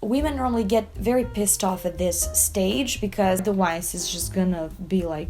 Women normally get very pissed off at this stage because otherwise it's just gonna be like...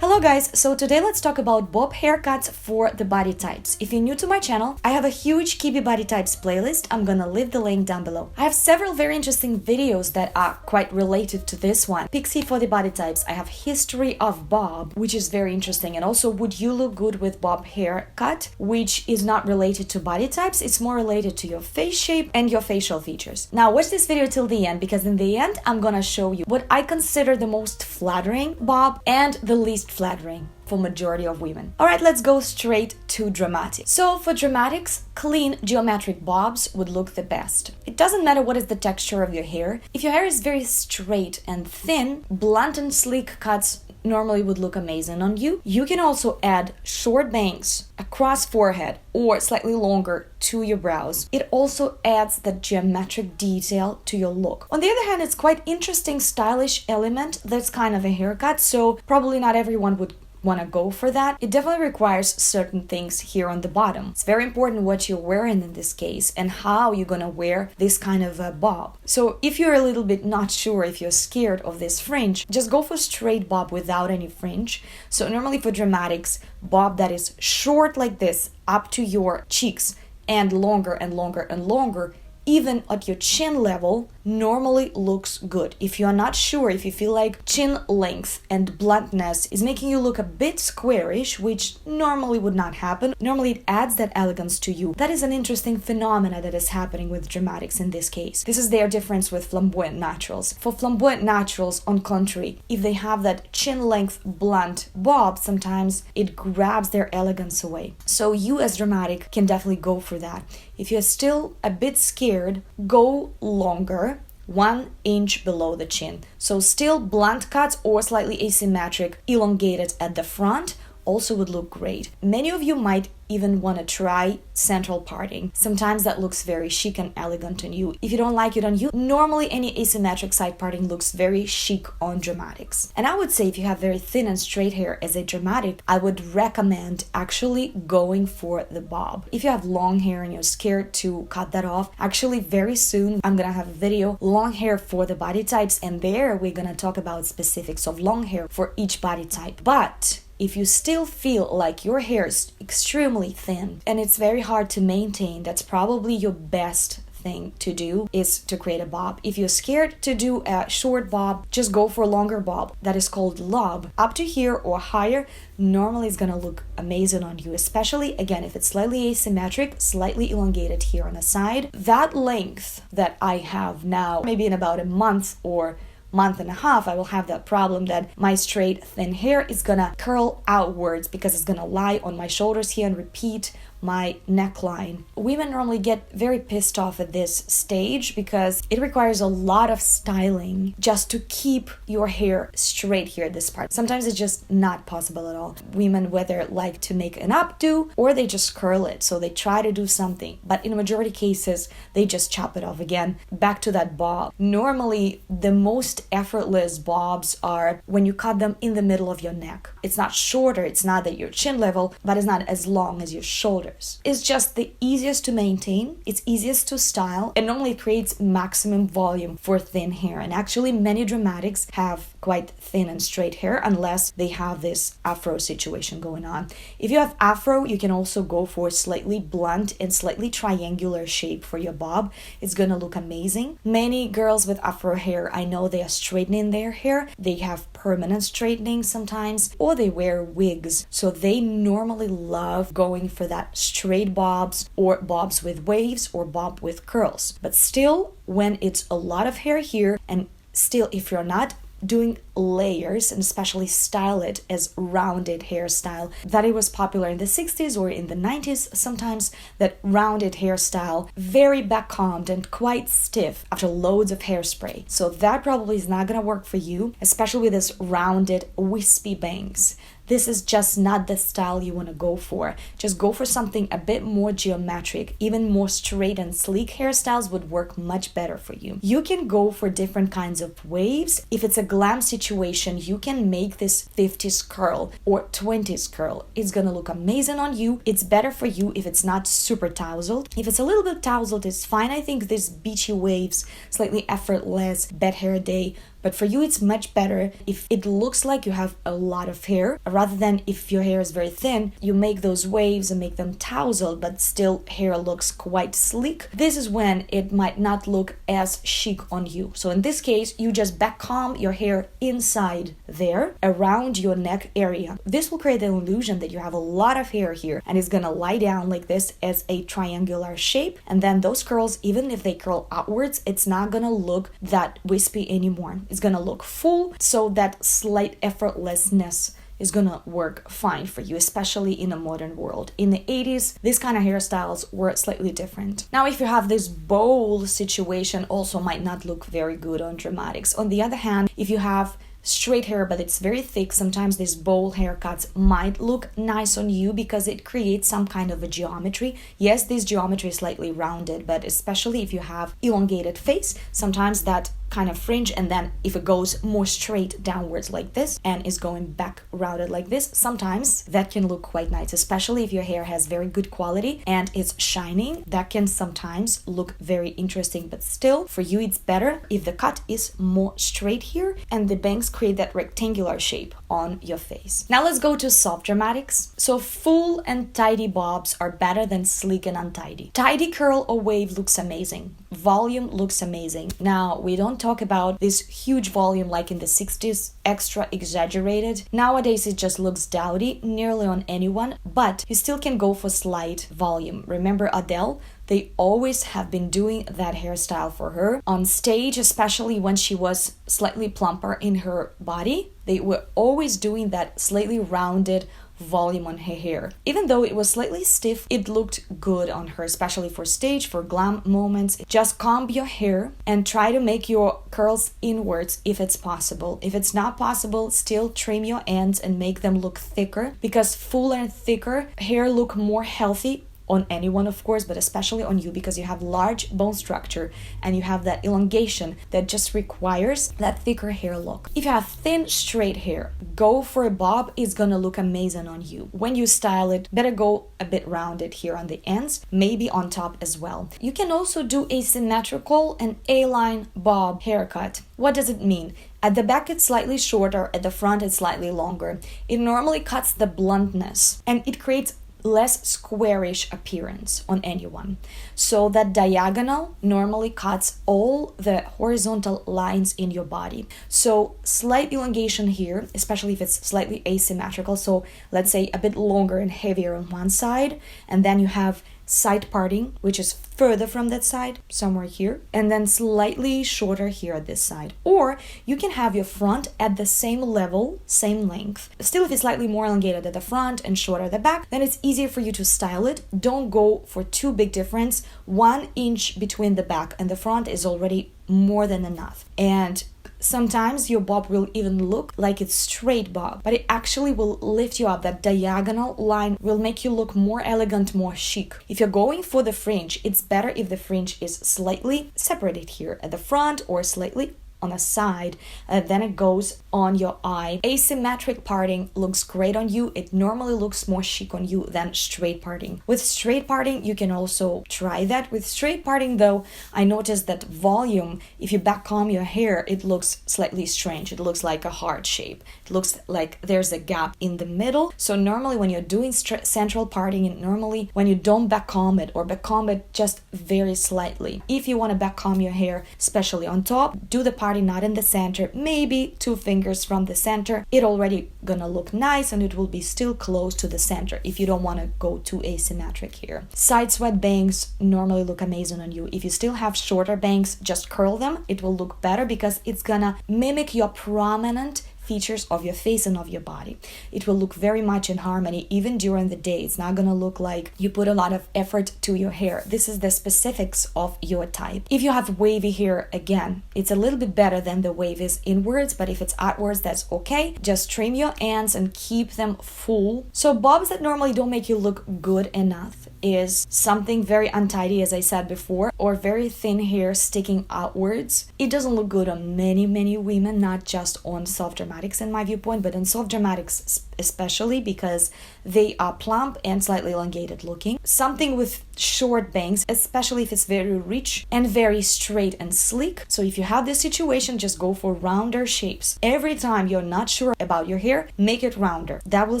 Hello guys, so today let's talk about bob haircuts for the body types. If you're new to my channel, I have a huge Kibbe body types playlist. I'm gonna leave the link down below. I have several very interesting videos that are quite related to this one. Pixie for the body types. I have history of bob, which is very interesting, and also would you look good with bob haircut, which is not related to body types, it's more related to your face shape and your facial features. Now watch this video till the end, because in the end I'm gonna show you what I consider the most flattering bob and the least flattering for majority of women. Alright, let's go straight to dramatics. So for dramatics, clean geometric bobs would look the best. It doesn't matter what is the texture of your hair. If your hair is very straight and thin, blunt and sleek cuts normally would look amazing on you. You can also add short bangs across forehead or slightly longer to your brows. It also adds the geometric detail to your look. On the other hand, it's quite interesting stylish element that's kind of a haircut, so probably not everyone would want to go for that. It definitely requires certain things here on the bottom. It's very important what you're wearing in this case and how you're gonna wear this kind of a bob. So if you're a little bit not sure, if you're scared of this fringe, just go for straight bob without any fringe. So normally for dramatics, bob that is short like this up to your cheeks and longer and longer and longer, even at your chin level, normally looks good. If you're not sure, if you feel like chin length and bluntness is making you look a bit squarish, which normally would not happen, normally it adds that elegance to you. That is an interesting phenomena that is happening with dramatics in this case. This is their difference with flamboyant naturals. For flamboyant naturals, on contrary, if they have that chin length blunt bob, sometimes it grabs their elegance away. So you as dramatic can definitely go for that. If you're still a bit scared, go longer, 1 inch below the chin. So still blunt cuts or slightly asymmetric, elongated at the front also would look great. Many of you might even want to try central parting. Sometimes that looks very chic and elegant on you. If you don't like it on you, normally any asymmetric side parting looks very chic on dramatics. And I would say if you have very thin and straight hair as a dramatic, I would recommend actually going for the bob. If you have long hair and you're scared to cut that off, actually very soon I'm gonna have a video, long hair for the body types, and there we're gonna talk about specifics of long hair for each body type. But if you still feel like your hair is extremely thin and it's very hard to maintain, that's probably your best thing to do is to create a bob. If you're scared to do a short bob, just go for a longer bob that is called lob. Up to here or higher normally is gonna look amazing on you, especially again if it's slightly asymmetric, slightly elongated here on the side. That length that I have now, maybe in about a month or month and a half, I will have that problem that my straight thin hair is gonna curl outwards because it's gonna lie on my shoulders here and repeat my neckline. Women normally get very pissed off at this stage because it requires a lot of styling just to keep your hair straight here at this part. Sometimes it's just not possible at all. Women whether like to make an updo or they just curl it, so they try to do something, but in a majority cases they just chop it off again. Back to that bob. Normally the most effortless bobs are when you cut them in the middle of your neck. It's not shorter, it's not at your chin level, but it's not as long as your shoulder. It's just the easiest to maintain, it's easiest to style, and normally it creates maximum volume for thin hair. And actually many dramatics have quite thin and straight hair unless they have this afro situation going on. If you have afro, you can also go for slightly blunt and slightly triangular shape for your bob. It's gonna look amazing. Many girls with afro hair, I know they are straightening their hair. They have permanent straightening sometimes, or they wear wigs. So they normally love going for that straight bobs or bobs with waves or bob with curls. But still, when it's a lot of hair here, and still if you're not doing layers and especially style it as rounded hairstyle, that it was popular in the 60s or in the 90s sometimes, that rounded hairstyle, very backcombed and quite stiff after loads of hairspray. So that probably is not gonna work for you, especially with this rounded wispy bangs. this is just not the style you want to go for. Just go for something a bit more geometric. Even more straight and sleek hairstyles would work much better for you. You can go for different kinds of waves. If it's a glam situation, you can make this 50s curl or 20s curl. It's gonna look amazing on you. It's better for you if it's not super tousled. If it's a little bit tousled, it's fine. I think this beachy waves, slightly effortless, bed hair day. But for you, it's much better if it looks like you have a lot of hair, rather than if your hair is very thin, you make those waves and make them tousled, but still hair looks quite sleek. This is when it might not look as chic on you. So in this case, you just back comb your hair inside there, around your neck area. This will create the illusion that you have a lot of hair here, and it's gonna lie down like this as a triangular shape. And then those curls, even if they curl outwards, it's not gonna look that wispy anymore. It's gonna look full, so that slight effortlessness is gonna work fine for you, especially in the modern world. In the 80s, these kind of hairstyles were slightly different. Now, if you have this bowl situation, also might not look very good on dramatics. On the other hand, if you have straight hair but it's very thick, sometimes these bowl haircuts might look nice on you because it creates some kind of a geometry. Yes, this geometry is slightly rounded, but especially if you have elongated face, sometimes that kind of fringe, and then if it goes more straight downwards like this and is going back rounded like this, sometimes that can look quite nice, especially if your hair has very good quality and it's shining. That can sometimes look very interesting, but still for you it's better if the cut is more straight here and the bangs create that rectangular shape on your face. Now let's go to soft dramatics. So full and tidy bobs are better than sleek and untidy. Tidy curl or wave looks amazing. Volume looks amazing. Now we don't talk about this huge volume like in the 60s, extra exaggerated. Nowadays it just looks dowdy nearly on anyone, but you still can go for slight volume. Remember Adele? They always have been doing that hairstyle for her on stage, especially when she was slightly plumper in her body. They were always doing that slightly rounded volume on her hair. Even though it was slightly stiff, it looked good on her, especially for stage, for glam moments. Just comb your hair and try to make your curls inwards if it's possible. If it's not possible, still trim your ends and make them look thicker, because fuller and thicker hair look more healthy on anyone, of course, but especially on you, because you have large bone structure and you have that elongation that just requires that thicker hair look. If you have thin, straight hair, go for a bob. It's gonna look amazing on you. When you style it, better go a bit rounded here on the ends, maybe on top as well. You can also do asymmetrical and A-line bob haircut. What does it mean? At the back it's slightly shorter, at the front it's slightly longer. It normally cuts the bluntness and it creates less squarish appearance on anyone. So that diagonal normally cuts all the horizontal lines in your body. So slight elongation here, especially if it's slightly asymmetrical. So let's say a bit longer and heavier on one side, and then you have side parting, which is further from that side, somewhere here, and then slightly shorter here at this side. Or you can have your front at the same level, same length. Still, if it's slightly more elongated at the front and shorter at the back, then it's easier for you to style it. Don't go for too big difference. 1 inch between the back and the front is already more than enough. And sometimes your bob will even look like it's straight bob, but it actually will lift you up. That diagonal line will make you look more elegant, more chic. If you're going for the fringe, it's better if the fringe is slightly separated here at the front or slightly on the side, then it goes on your eye. Asymmetric parting looks great on you. It normally looks more chic on you than straight parting. With straight parting, you can also try that. With straight parting though, I noticed that volume, if you back comb your hair, it looks slightly strange. It looks like a heart shape. It looks like there's a gap in the middle. So normally when you're doing central parting, and normally when you don't back comb it or back comb it just very slightly. If you want to back comb your hair, especially on top, do the parting not in the center, maybe 2 fingers from the center. It already gonna look nice and it will be still close to the center if you don't want to go too asymmetric here. Side swept bangs normally look amazing on you. If you still have shorter bangs, just curl them. It will look better because it's gonna mimic your prominent features of your face and of your body. It will look very much in harmony even during the day. It's not gonna look like you put a lot of effort to your hair. This is the specifics of your type. If you have wavy hair, again, it's a little bit better than the wave is inwards, but if it's outwards, that's okay. Just trim your ends and keep them full. So bobs that normally don't make you look good enough is something very untidy, as I said before, or very thin hair sticking outwards. It doesn't look good on many women, not just on soft dramatics in my viewpoint, but on soft dramatics especially, because they are plump and slightly elongated looking. Something with short bangs, especially if it's very rich and very straight and sleek. So if you have this situation, just go for rounder shapes. Every time you're not sure about your hair, make it rounder. That will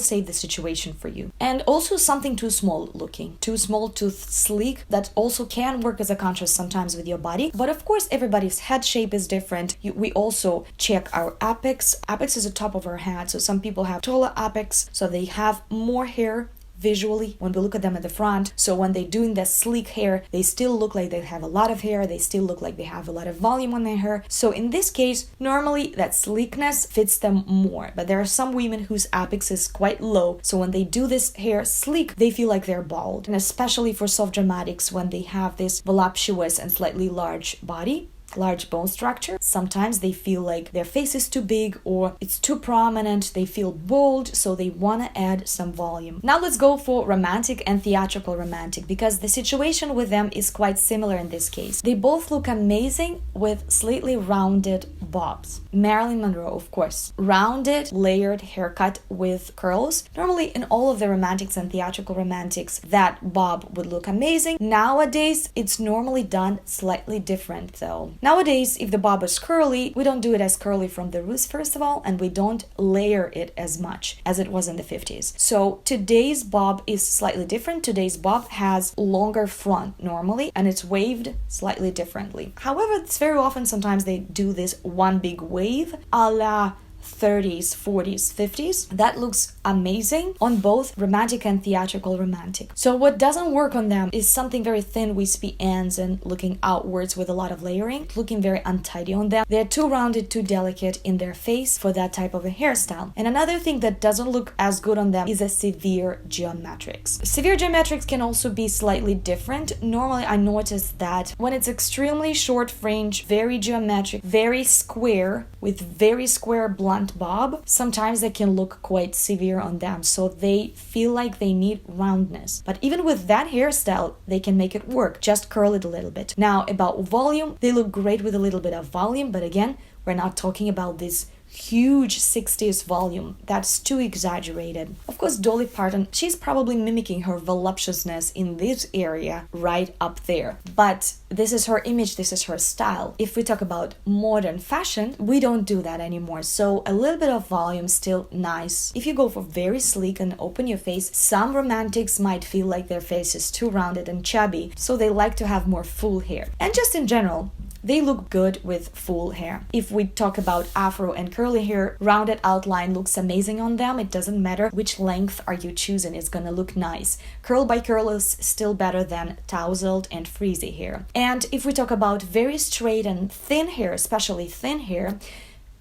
save the situation for you. And also something too small looking, too small, too sleek, that also can work as a contrast sometimes with your body. But of course, everybody's head shape is different. We also check our apex. Apex is the top of our head. So some people have taller apex, so they have more hair visually when we look at them at the front. So when they're doing that sleek hair, they still look like they have a lot of hair. They still look like they have a lot of volume on their hair. So in this case, normally that sleekness fits them more. But there are some women whose apex is quite low. So when they do this hair sleek, they feel like they're bald. And especially for soft dramatics, when they have this voluptuous and slightly large body, large bone structure, sometimes they feel like their face is too big or it's too prominent. They feel bold, so they want to add some volume. Now let's go for romantic and theatrical romantic, because the situation with them is quite similar in this case. They both look amazing with slightly rounded bobs. Marilyn Monroe, of course, rounded, layered haircut with curls. Normally in all of the romantics and theatrical romantics, that bob would look amazing. Nowadays, it's normally done slightly different though. Nowadays, if the bob is curly, we don't do it as curly from the roots, first of all, and we don't layer it as much as it was in the 50s. So today's bob is slightly different. Today's bob has longer front normally, and it's waved slightly differently. However, it's very often, sometimes they do this one big wave a la 30s, 40s, 50s. That looks amazing on both romantic and theatrical romantic. So what doesn't work on them is something very thin, wispy ends and looking outwards with a lot of layering, looking very untidy on them. They're too rounded, too delicate in their face for that type of a hairstyle. And another thing that doesn't look as good on them is a severe geometrics. Severe geometrics can also be slightly different. Normally I notice that when it's extremely short fringe, very geometric, very square, with very square blunt bob, sometimes they can look quite severe on them, so they feel like they need roundness. But even with that hairstyle, they can make it work. Just curl it a little bit. Now about volume, they look great with a little bit of volume, but again, we're not talking about this huge 60s volume. That's too exaggerated. Of course, Dolly Parton, she's probably mimicking her voluptuousness in this area right up there. But this is her image, this is her style. If we talk about modern fashion, we don't do that anymore. So a little bit of volume still nice. If you go for very sleek and open your face, some romantics might feel like their face is too rounded and chubby, so they like to have more full hair. And just in general, they look good with full hair. If we talk about afro and curly hair, rounded outline looks amazing on them. It doesn't matter which length are you choosing, it's gonna look nice. Curl by curl is still better than tousled and frizzy hair. And if we talk about very straight and thin hair, especially thin hair,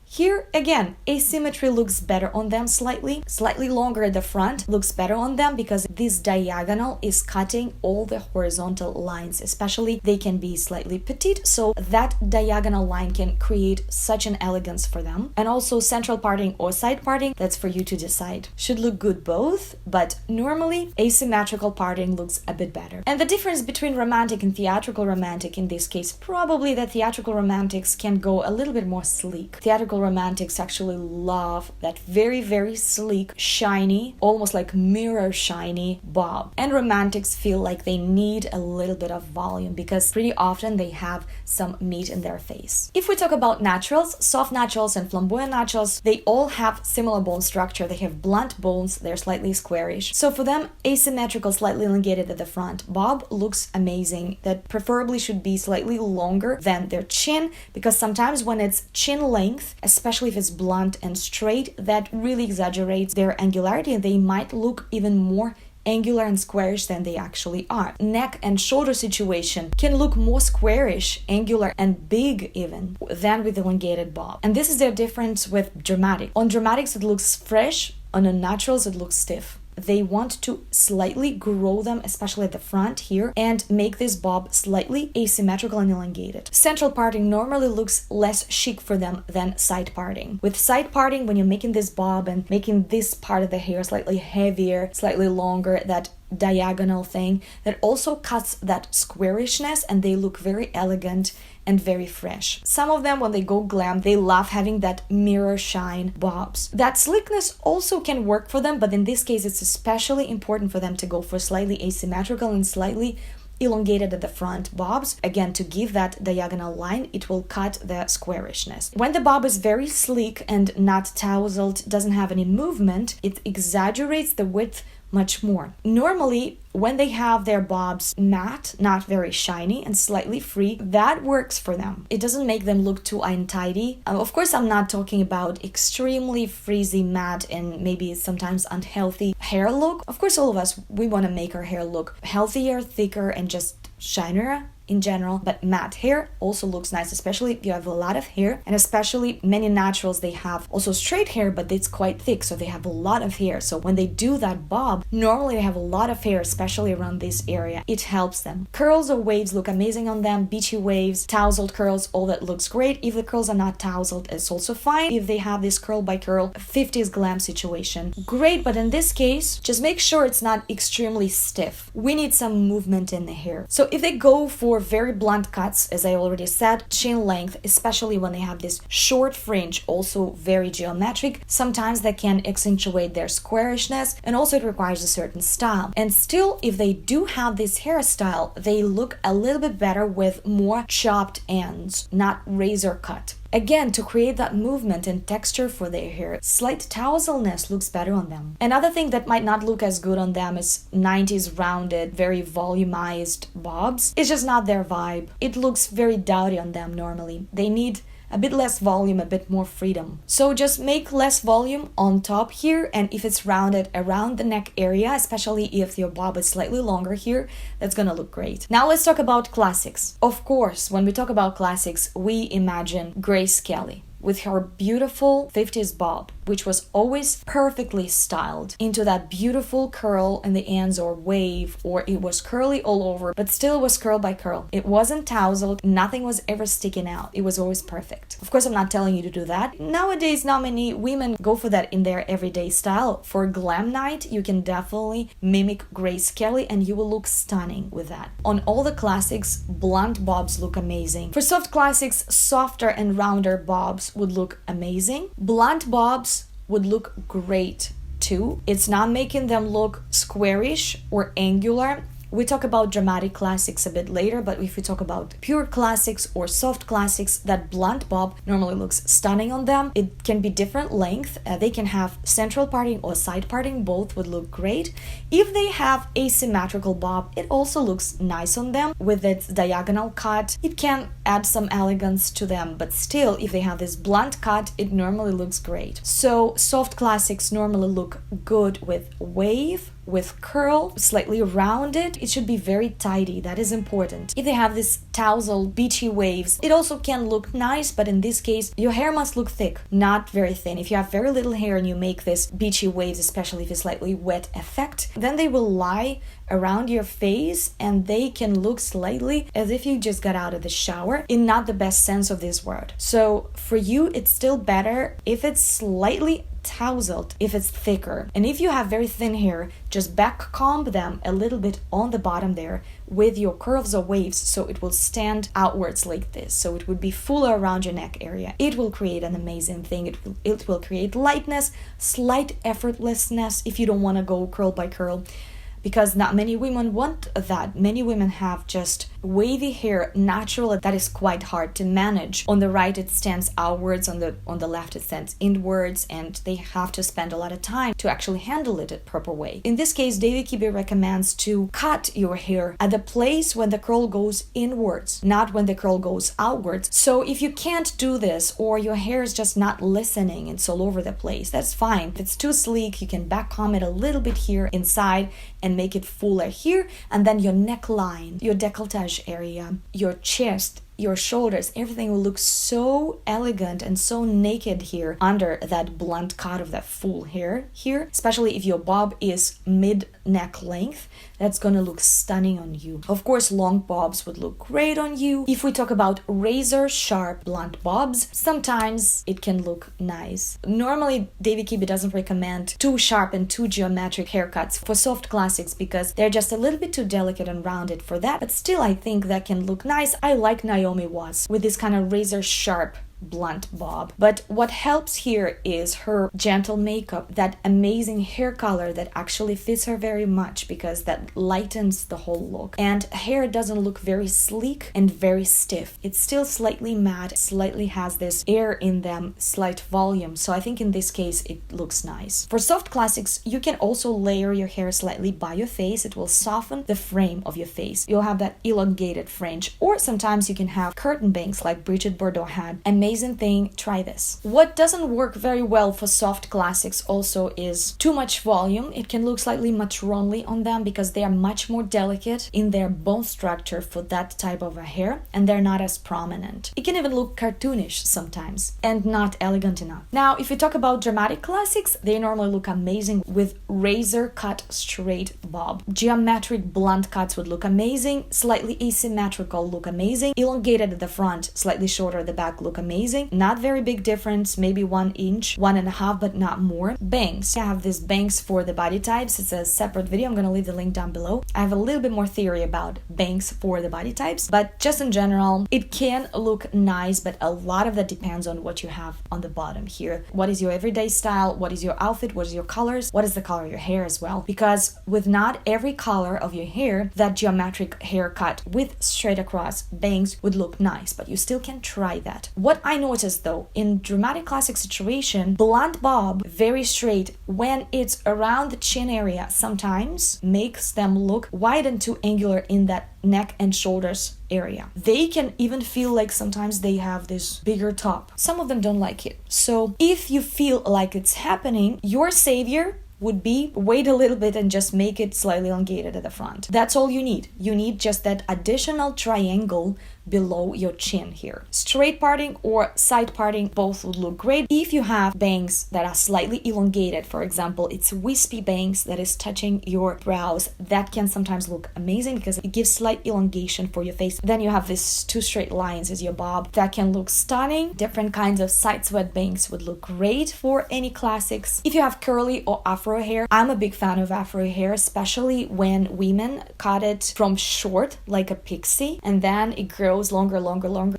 here, again, asymmetry looks better on them slightly. Slightly longer at the front looks better on them because this diagonal is cutting all the horizontal lines. Especially, they can be slightly petite, so that diagonal line can create such an elegance for them. And also central parting or side parting, that's for you to decide. Should look good both, but normally asymmetrical parting looks a bit better. And the difference between romantic and theatrical romantic in this case, probably that theatrical romantics can go a little bit more sleek. Theatrical romantics actually love that very sleek, shiny, almost like mirror shiny bob. And romantics feel like they need a little bit of volume because pretty often they have some meat in their face. If we talk about naturals, soft naturals and flamboyant naturals, they all have similar bone structure. They have blunt bones, they're slightly squarish. So for them, asymmetrical, slightly elongated at the front bob looks amazing. That preferably should be slightly longer than their chin, because sometimes when it's chin length, especially if it's blunt and straight, that really exaggerates their angularity and they might look even more angular and squarish than they actually are. Neck and shoulder situation can look more squarish, angular, and big even than with elongated bob. And this is their difference with dramatic. On dramatics, it looks fresh. On unnaturals, it looks stiff. They want to slightly grow them, especially at the front here, and make this bob slightly asymmetrical and elongated. Central parting normally looks less chic for them than side parting. With side parting, when you're making this bob and making this part of the hair slightly heavier, slightly longer, that diagonal thing, that also cuts that squarishness, and they look very elegant and very fresh. Some of them, when they go glam, they love having that mirror shine bobs. That slickness also can work for them, but in this case, it's especially important for them to go for slightly asymmetrical and slightly elongated at the front bobs. Again, to give that diagonal line, it will cut the squarishness. When the bob is very sleek and not tousled, doesn't have any movement, it exaggerates the width much more. Normally, when they have their bobs matte, not very shiny, and slightly free, that works for them. It doesn't make them look too untidy. Of course, I'm not talking about extremely frizzy, matte, and maybe sometimes unhealthy hair look. Of course, all of us, we want to make our hair look healthier, thicker, and just shinier in general, but matte hair also looks nice, especially if you have a lot of hair, and especially many naturals, they have also straight hair, but it's quite thick, so they have a lot of hair. So when they do that bob, normally they have a lot of hair, especially around this area. It helps them. Curls or waves look amazing on them. Beachy waves, tousled curls, all that looks great. If the curls are not tousled, it's also fine. If they have this curl by curl 50s glam situation, great, but in this case, just make sure it's not extremely stiff. We need some movement in the hair. So if they go for very blunt cuts, as I already said, chin length, especially when they have this short fringe, also very geometric, sometimes that can accentuate their squarishness, and also it requires a certain style. And still, if they do have this hairstyle, they look a little bit better with more chopped ends, not razor cut. Again, to create that movement and texture for their hair, slight touslness looks better on them. Another thing that might not look as good on them is 90s rounded, very volumized bobs. It's just not their vibe. It looks very dowdy on them normally. They need a bit less volume, a bit more freedom. So just make less volume on top here, and if it's rounded around the neck area, especially if your bob is slightly longer here, that's gonna look great. Now let's talk about classics. Of course, when we talk about classics, we imagine Grace Kelly with her beautiful 50s bob, which was always perfectly styled into that beautiful curl in the ends or wave, or it was curly all over, but still was curl by curl. It wasn't tousled, nothing was ever sticking out. It was always perfect. Of course, I'm not telling you to do that. Nowadays, not many women go for that in their everyday style. For glam night, you can definitely mimic Grace Kelly and you will look stunning with that. On all the classics, blunt bobs look amazing. For soft classics, softer and rounder bobs would look amazing. Blunt bobs would look great too. It's not making them look squarish or angular. We talk about dramatic classics a bit later, but if we talk about pure classics or soft classics, that blunt bob normally looks stunning on them. It can be different length. They can have central parting or side parting. Both would look great. If they have asymmetrical bob, it also looks nice on them with its diagonal cut. It can add some elegance to them, but still, if they have this blunt cut, it normally looks great. So soft classics normally look good with wave, with curl, slightly rounded. It should be very tidy, that is important. If they have this tousle beachy waves, it also can look nice, but in this case, your hair must look thick, not very thin. If you have very little hair and you make this beachy waves, especially if it's slightly wet effect, then they will lie around your face and they can look slightly as if you just got out of the shower, in not the best sense of this word. So for you, it's still better if it's slightly tousled, if it's thicker. And if you have very thin hair, just back comb them a little bit on the bottom there with your curls or waves, so it will stand outwards like this, so it would be fuller around your neck area. It will create an amazing thing. It will create lightness, slight effortlessness if you don't want to go curl by curl, because not many women want that. Many women have just wavy hair naturally that is quite hard to manage. On the right it stands outwards, on the left it stands inwards, and they have to spend a lot of time to actually handle it a proper way. In this case, David Kibbe recommends to cut your hair at the place when the curl goes inwards, not when the curl goes outwards. So if you can't do this, or your hair is just not listening, it's all over the place, that's fine. If it's too sleek, you can back comb it a little bit here inside and make it fuller here, and then your neckline, your décolletage area, your chest, your shoulders, everything will look so elegant and so naked here under that blunt cut of that full hair here, especially if your bob is mid neck length. That's gonna look stunning on you. Of course, long bobs would look great on you. If we talk about razor sharp blunt bobs, sometimes it can look nice. Normally, David Kibbe doesn't recommend too sharp and too geometric haircuts for soft classics because they're just a little bit too delicate and rounded for that, but still I think that can look nice. I like Naomi Watts with this kind of razor sharp blunt bob. But what helps here is her gentle makeup, that amazing hair color that actually fits her very much because that lightens the whole look. And hair doesn't look very sleek and very stiff. It's still slightly matte, slightly has this air in them, slight volume. So I think in this case it looks nice. For soft classics, you can also layer your hair slightly by your face. It will soften the frame of your face. You'll have that elongated fringe, or sometimes you can have curtain bangs like Brigitte Bardot had. Amazing thing, try this. What doesn't work very well for soft classics also is too much volume. It can look slightly matronly on them because they are much more delicate in their bone structure for that type of a hair, and they're not as prominent. It can even look cartoonish sometimes and not elegant enough. Now, if we talk about dramatic classics, they normally look amazing with razor cut straight bob. Geometric blunt cuts would look amazing. Slightly asymmetrical look amazing. Elongated at the front, slightly shorter at the back look amazing. Not very big difference, maybe 1 inch, 1.5, but not more. Bangs. I have these bangs for the body types. It's a separate video. I'm gonna leave the link down below. I have a little bit more theory about bangs for the body types, but just in general, it can look nice, but a lot of that depends on what you have on the bottom here. What is your everyday style? What is your outfit? What is your colors? What is the color of your hair as well? Because with not every color of your hair, that geometric haircut with straight across bangs would look nice, but you still can try that. What I noticed though, in dramatic classic situation, blunt bob, very straight, when it's around the chin area, sometimes makes them look wide and too angular in that neck and shoulders area. They can even feel like sometimes they have this bigger top. Some of them don't like it. So if you feel like it's happening, your savior would be wait a little bit and just make it slightly elongated at the front. That's all you need. You need just that additional triangle below your chin here. Straight parting or side parting both would look great. If you have bangs that are slightly elongated, for example, it's wispy bangs that is touching your brows, that can sometimes look amazing because it gives slight elongation for your face. Then you have these 2 straight lines as your bob. That can look stunning. Different kinds of side sweat bangs would look great for any classics. If you have curly or afro hair, I'm a big fan of afro hair, especially when women cut it from short like a pixie and then it grows longer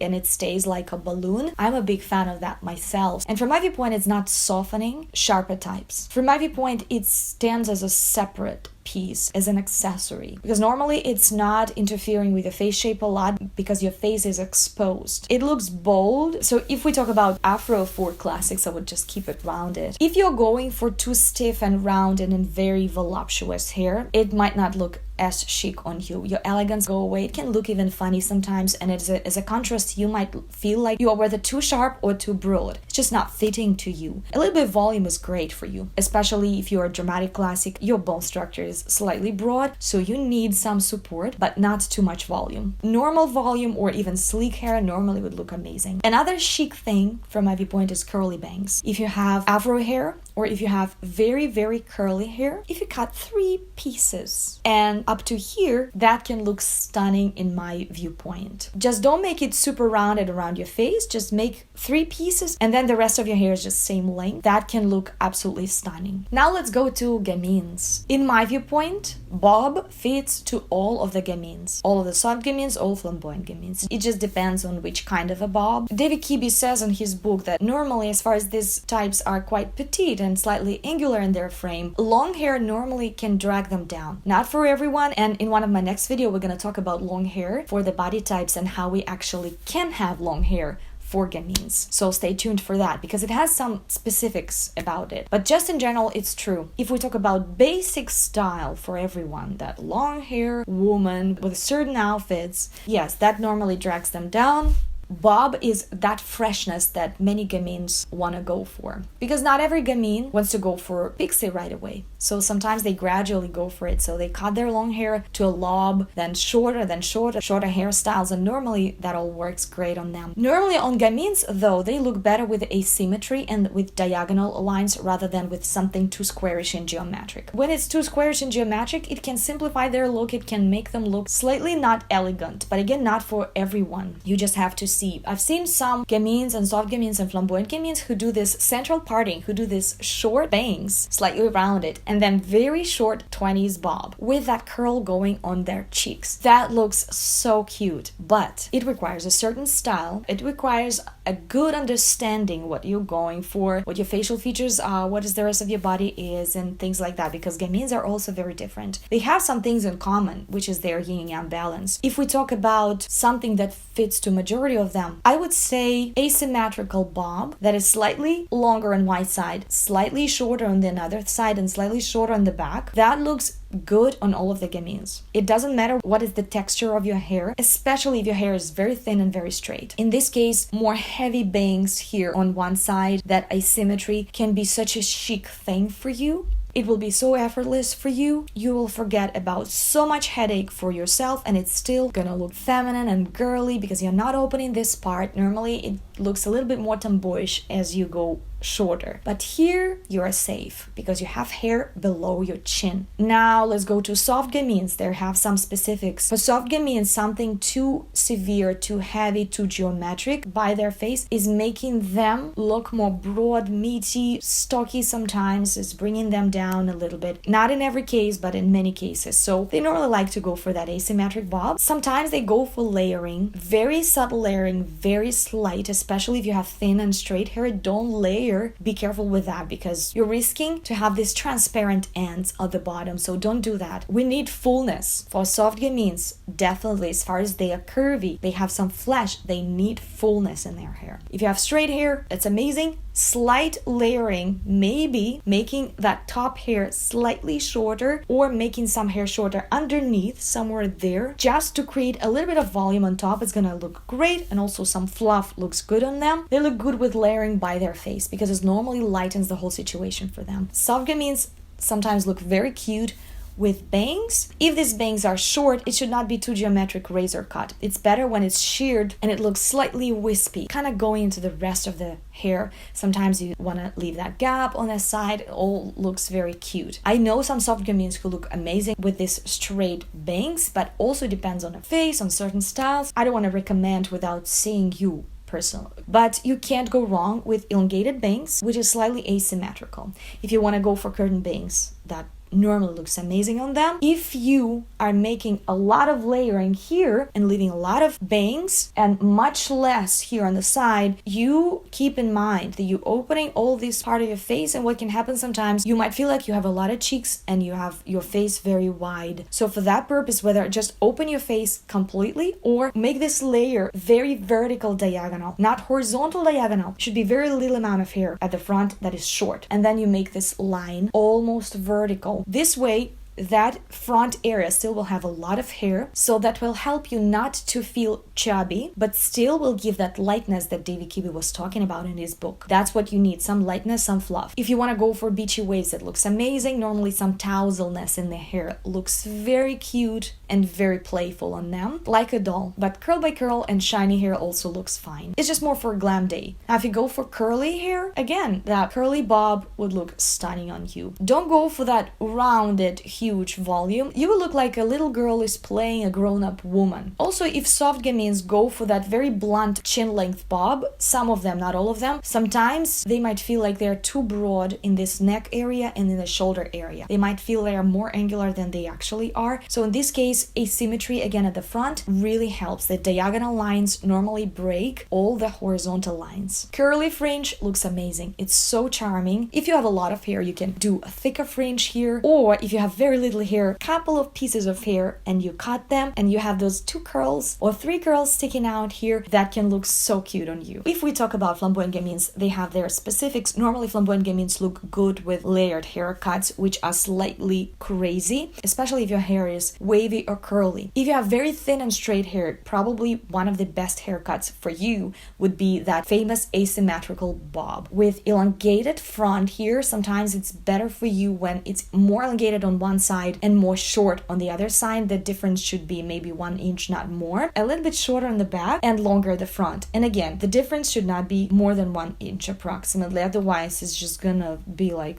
and it stays like a balloon. I'm a big fan of that myself. And from my viewpoint, it's not softening sharper types. From my viewpoint, it stands as a separate piece, as an accessory, because normally it's not interfering with the face shape a lot because your face is exposed. It looks bold. So if we talk about afro for classics, I would just keep it rounded. If you're going for too stiff and round and very voluptuous hair, it might not look as chic on you. Your elegance go away. It can look even funny sometimes, and as a contrast, you might feel like you are whether too sharp or too broad. It's just not fitting to you. A little bit of volume is great for you, especially if you're a dramatic classic. Your bone structure is slightly broad, so you need some support, but not too much volume. Normal volume or even sleek hair normally would look amazing. Another chic thing from my viewpoint is curly bangs. If you have afro hair, or if you have very, very curly hair, if you cut 3 pieces and up to here, that can look stunning in my viewpoint. Just don't make it super rounded around your face. Just make 3 pieces and then the rest of your hair is just same length. That can look absolutely stunning. Now let's go to Gamines. In my viewpoint, Bob fits to all of the gamines, all of the soft gamines, all flamboyant gamines. It just depends on which kind of a bob. David Kibbe says in his book that normally, as far as these types are quite petite and slightly angular in their frame, long hair normally can drag them down. Not for everyone, and in one of my next video we're going to talk about long hair for the body types and how we actually can have long hair for gamines. So stay tuned for that because it has some specifics about it. But just in general, it's true. If we talk about basic style for everyone, that long hair woman with certain outfits, yes, that normally drags them down. Bob is that freshness that many gamines want to go for. Because not every gamine wants to go for pixie right away. So sometimes they gradually go for it. So they cut their long hair to a lob, then shorter hairstyles. And normally that all works great on them. Normally on gamines, though, they look better with asymmetry and with diagonal lines rather than with something too squarish and geometric. When it's too squarish and geometric, it can simplify their look. It can make them look slightly not elegant. But again, not for everyone. You just have to see. I've seen some gamines and soft gamines and flamboyant gamines who do this central parting, who do this short bangs, slightly rounded, and then very short 20s bob with that curl going on their cheeks. That looks so cute, but it requires a certain style. It requires a good understanding what you're going for, what your facial features are, what is the rest of your body is, and things like that, because gamines are also very different. They have some things in common, which is their yin and yang balance. If we talk about something that fits to majority of them, I would say asymmetrical bob that is slightly longer on one side, slightly shorter on the other side, and slightly shorter on the back. That looks good on all of the gamines. It doesn't matter what is the texture of your hair, especially if your hair is very thin and very straight. In this case, more heavy bangs here on one side, that asymmetry can be such a chic thing for you. It will be so effortless for you. You will forget about so much headache for yourself, and it's still gonna look feminine and girly because you're not opening this part. Normally it looks a little bit more tomboyish as you go shorter, but here you are safe because you have hair below your chin. Now let's go to soft gamines. There have some specifics. For soft gamines, something too severe, too heavy, too geometric by their face is making them look more broad, meaty, stocky. Sometimes is bringing them down a little bit. Not in every case, but in many cases. So they normally like to go for that asymmetric bob. Sometimes they go for layering, very subtle layering, very slight, especially if you have thin and straight hair. Don't layer. Be careful with that because you're risking to have these transparent ends at the bottom, so don't do that. We need fullness. For soft gamines, definitely, as far as they are curvy, they have some flesh, they need fullness in their hair. If you have straight hair, that's amazing. Slight layering, maybe making that top hair slightly shorter or making some hair shorter underneath, somewhere there, just to create a little bit of volume on top. It's gonna look great, and also some fluff looks good on them. They look good with layering by their face because it normally lightens the whole situation for them. Soft gamines sometimes look very cute with bangs. If these bangs are short, it should not be too geometric razor cut. It's better when it's sheared and it looks slightly wispy, kind of going into the rest of the hair. Sometimes you want to leave that gap on the side. It all looks very cute. I know some soft gamines who look amazing with these straight bangs, but also depends on the face, on certain styles. I don't want to recommend without seeing you personally. But you can't go wrong with elongated bangs, which is slightly asymmetrical. If you want to go for curtain bangs, that normally looks amazing on them. If you are making a lot of layering here and leaving a lot of bangs and much less here on the side, you keep in mind that you're opening all this part of your face, and what can happen sometimes, you might feel like you have a lot of cheeks and you have your face very wide. So for that purpose, whether just open your face completely or make this layer very vertical diagonal, not horizontal diagonal. Should be very little amount of hair at the front that is short, and then you make this line almost vertical. This way, that front area still will have a lot of hair, so that will help you not to feel chubby, but still will give that lightness that David Kibbe was talking about in his book. That's what you need, some lightness, some fluff. If you want to go for beachy waves, it looks amazing. Normally some touslness in the hair looks very cute and very playful on them, like a doll. But curl by curl and shiny hair also looks fine. It's just more for a glam day. Now if you go for curly hair, again, that curly bob would look stunning on you. Don't go for that rounded, huge huge volume, you will look like a little girl is playing a grown-up woman. Also, if soft gamines go for that very blunt chin length bob, some of them, not all of them, sometimes they might feel like they're too broad in this neck area and in the shoulder area. They might feel they are more angular than they actually are. So in this case, asymmetry again at the front really helps. The diagonal lines normally break all the horizontal lines. Curly fringe looks amazing. It's so charming. If you have a lot of hair, you can do a thicker fringe here, or if you have very little hair, couple of pieces of hair and you cut them and you have those 2 curls or 3 curls sticking out here, that can look so cute on you. If we talk about flamboyant gamines, they have their specifics. Normally flamboyant gamines look good with layered haircuts, which are slightly crazy, especially if your hair is wavy or curly. If you have very thin and straight hair, probably one of the best haircuts for you would be that famous asymmetrical bob with elongated front here. Sometimes it's better for you when it's more elongated on one side and more short on the other side. The difference should be maybe 1 inch, not more. A little bit shorter on the back and longer at the front. And again, the difference should not be more than 1 inch approximately. Otherwise, it's just gonna be like...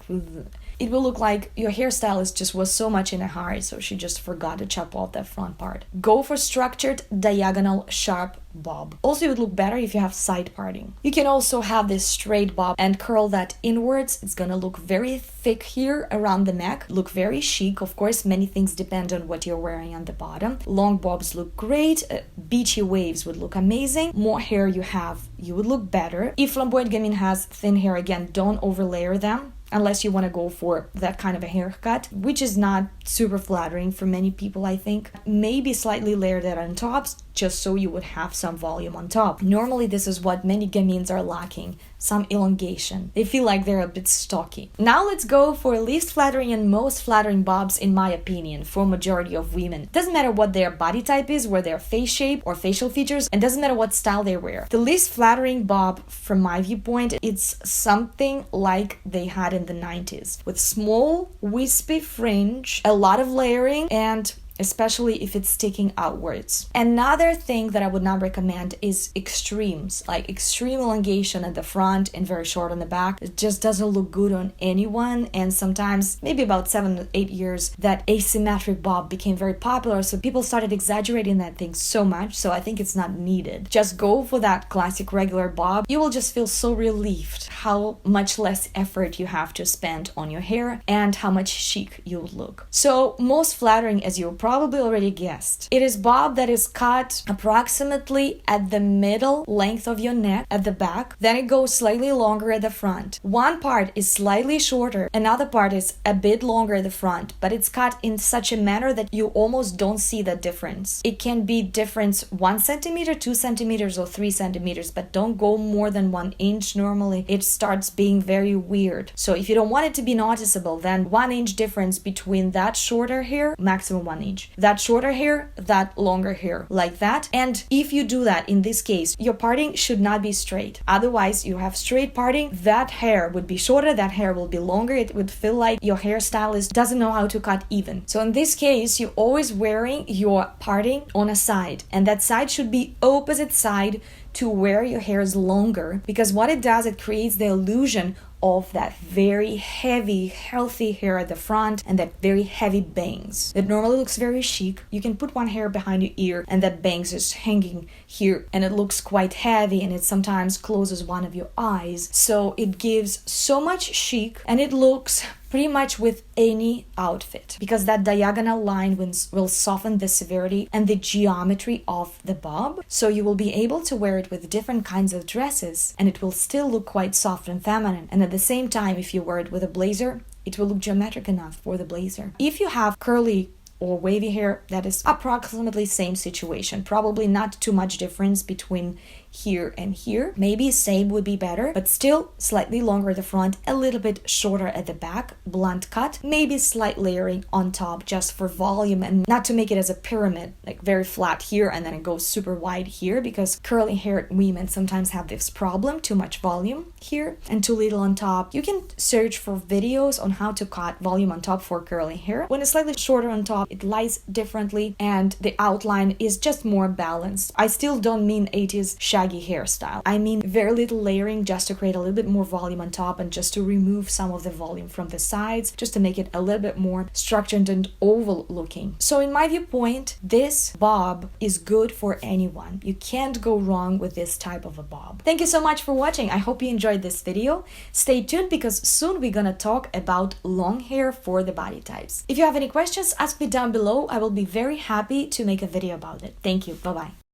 It will look like your hairstylist just was so much in a hurry, so she just forgot to chop off that front part. Go for structured, diagonal, sharp bob. Also, it would look better if you have side parting. You can also have this straight bob and curl that inwards. It's gonna look very thick here around the neck, look very chic. Of course, many things depend on what you're wearing on the bottom. Long bobs look great. Beachy waves would look amazing. More hair you have, you would look better. If flamboyant gamine has thin hair, again, don't overlayer them, unless you want to go for that kind of a haircut, which is not super flattering for many people, I think. Maybe slightly layer that on tops, just so you would have some volume on top. Normally, this is what many gamines are lacking, some elongation. They feel like they're a bit stocky. Now let's go for least flattering and most flattering bobs, in my opinion, for majority of women. Doesn't matter what their body type is, or their face shape or facial features, and doesn't matter what style they wear. The least flattering bob, from my viewpoint, it's something like they had in the 90s, with small, wispy fringe, a lot of layering, and especially if it's sticking outwards. Another thing that I would not recommend is extremes, like extreme elongation at the front and very short on the back. It just doesn't look good on anyone, and sometimes, maybe about 7 to 8 years, that asymmetric bob became very popular, so people started exaggerating that thing so much, so I think it's not needed. Just go for that classic regular bob. You will just feel so relieved how much less effort you have to spend on your hair and how much chic you would look. So most flattering, as you probably already guessed, it is bob that is cut approximately at the middle length of your neck at the back, then it goes slightly longer at the front. One part is slightly shorter, another part is a bit longer at the front, but it's cut in such a manner that you almost don't see the difference. It can be difference 1 centimeter, 2 centimeters, or 3 centimeters, but don't go more than 1 inch. Normally it starts being very weird. So if you don't want it to be noticeable, then 1 inch difference between that shorter hair, maximum 1 inch. That shorter hair, that longer hair, like that. And if you do that, in this case, your parting should not be straight. Otherwise, you have straight parting, that hair would be shorter, that hair will be longer. It would feel like your hairstylist doesn't know how to cut even. So in this case, you're always wearing your parting on a side, and that side should be opposite side to where your hair is longer, because what it does, it creates the illusion of that very heavy, healthy hair at the front and that very heavy bangs. It normally looks very chic. You can put one hair behind your ear and that bangs is hanging here, and it looks quite heavy, and it sometimes closes one of your eyes. So it gives so much chic, and it looks pretty much with any outfit, because that diagonal line will soften the severity and the geometry of the bob, so you will be able to wear it with different kinds of dresses, and it will still look quite soft and feminine. And at the same time, if you wear it with a blazer, it will look geometric enough for the blazer. If you have curly or wavy hair, that is approximately same situation. Probably not too much difference between here and here. Maybe same would be better, but still slightly longer at the front, a little bit shorter at the back, blunt cut, maybe slight layering on top just for volume and not to make it as a pyramid, like very flat here and then it goes super wide here, because curly haired women sometimes have this problem, too much volume here and too little on top. You can search for videos on how to cut volume on top for curly hair. When it's slightly shorter on top, it lies differently and the outline is just more balanced. I still don't mean 80s shaggy hairstyle. I mean very little layering, just to create a little bit more volume on top and just to remove some of the volume from the sides, just to make it a little bit more structured and oval looking. So in my viewpoint, this bob is good for anyone. You can't go wrong with this type of a bob. Thank you so much for watching. I hope you enjoyed this video. Stay tuned because soon we're gonna talk about long hair for the body types. If you have any questions, ask me down below. I will be very happy to make a video about it. Thank you. Bye-bye.